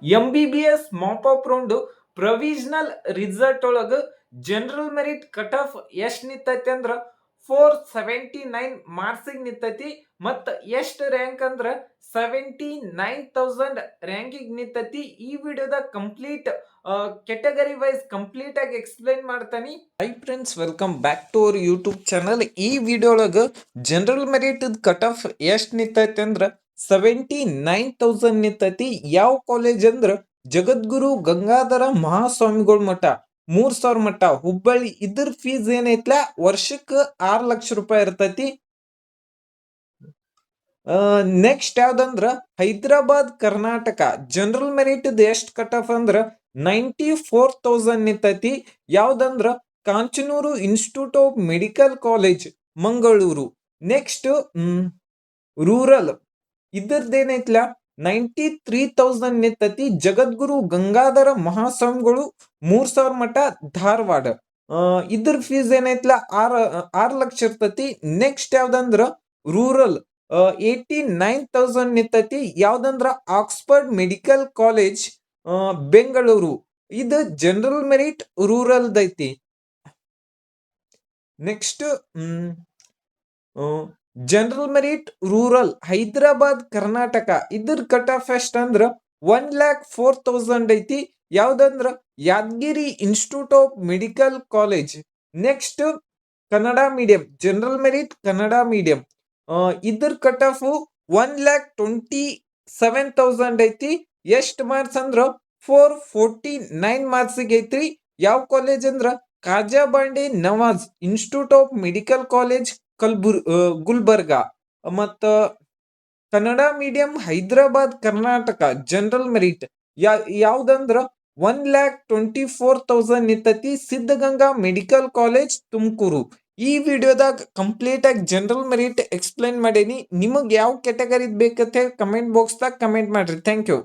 MBBS mop up round provisional result ಒಳಗ general merit cut off ಎಷ್ಟ್ ನಿಂತೈತಿ ಅಂದ್ರ 479 ಮಾರ್ಕ್ಸ್ ನಿಂತೈತಿ ಮತ್ತ ಎಷ್ಟ್ ರ್ಯಾಂಕ್ ಅಂದ್ರ 79,000 ರ್ಯಾಂಕಿಗ್ ನಿಂತೈತಿ. ಈ ವಿಡಿಯೋದಾಗ ಕಂಪ್ಲೀಟ್ ಕೆಟಗರಿ ವೈಸ್ ಕಂಪ್ಲೀಟ್ ಆಗಿ ಎಕ್ಸ್ಪ್ಲೈನ್ ಮಾಡ್ತಾನಿ. Hi friends, welcome back to our YouTube channel. ಈ ವಿಡಿಯೋ ಒಳಗ ಜನರಲ್ ಮೆರಿಟ್ ಕಟ್ ಆಫ್ ಎಷ್ಟ್ ನಿಂತೈತಿ ಅಂದ್ರ 79,000 ನಿಂತೈತಿ. ಯಾವ ಕಾಲೇಜ್ ಅಂದ್ರ ಜಗದ್ಗುರು ಗಂಗಾಧರ ಮಹಾಸ್ವಾಮಿಗಳ ಮಠ 3,000 ಮಠ ಹುಬ್ಬಳ್ಳಿ. ಇದ್ರ ಫೀಸ್ ಏನೈತ್ಲ ವರ್ಷಕ್ಕೆ 6 ಲಕ್ಷ ರೂಪಾಯಿ ಇರ್ತೈತಿ. ನೆಕ್ಸ್ಟ್ ಯಾವ್ದಂದ್ರ ಹೈದರಾಬಾದ್ ಕರ್ನಾಟಕ ಜನರಲ್ ಮೆರಿಟ್ ಎಷ್ಟ್ ಕಟ್ ಆಫ್ ಅಂದ್ರ 94,000 ನಿಂತೈತಿ. ಯಾವ್ದಂದ್ರ Kanchanur institute of medical college Mangaluru. Next rural ಇದ್ರದ್ದೇನೈತ್ಲ 93,000 ನಿಂತೈತಿ. ಜಗದ್ಗುರು ಗಂಗಾಧರ ಮಹಾಸ್ವಾಮಿಗಳು 3,000 ಮಠ ಧಾರವಾಡ. ಇದ್ರ ಫೀಸ್ ಏನೈತ್ಲ 6 ಲಕ್ಷ ಇರ್ತೈತಿ. ನೆಕ್ಸ್ಟ್ ಯಾವ್ದಂದ್ರ ರೂರಲ್ 89,000 ನಿಂತೈತಿ. ಯಾವ್ದಂದ್ರ ಆಕ್ಸ್ಫರ್ಡ್ ಮೆಡಿಕಲ್ ಕಾಲೇಜ್ ಬೆಂಗಳೂರು. ಇದು ಜನರಲ್ ಮೆರಿಟ್ ರೂರಲ್ ದೈತಿ. Next general merit rural Hyderabad Karnataka. ಇದ್ರ ಕಟ್ ಆಫ್ ಎಷ್ಟ್ ಅಂದ್ರ 1,04,000 ಐತಿ. ಯಾವ್ದಂದ್ರ Yadgiri institute of medical college. Next Kannada medium general merit Kannada medium. ಇದ್ರ ಕಟ್ ಆಫ್ 1,27,000 ಐತಿ. ಎಷ್ಟ್ ಮಾರ್ಕ್ಸ್ ಅಂದ್ರ 449 ಮಾರ್ಕ್ಸ್ ಐತ್ರಿ. ಯಾವ ಕಾಲೇಜ್ ಅಂದ್ರ Khajabande Nawaz institute of medical college Gulbarga. ಮತ್ತ Kannada medium Hyderabad Karnataka general merit ಯಾವ್ದಂದ್ರ 1,24,000 ನಿಂತೈತಿ. Siddaganga medical college Tumakuru. ಈ ವಿಡಿಯೋದಾಗ ಕಂಪ್ಲೀಟ್ ಆಗಿ ಜನರಲ್ ಮೆರಿಟ್ ಎಕ್ಸ್ಪ್ಲೈನ್ ಮಾಡೇನಿ. ನಿಮಗ್ ಯಾವ ಕ್ಯಾಟಗರಿ ಬೇಕಂತ ಕಮೆಂಟ್ ಬಾಕ್ಸ್ ದಾಗ ಕಮೆಂಟ್ ಮಾಡ್ರಿ. Thank you.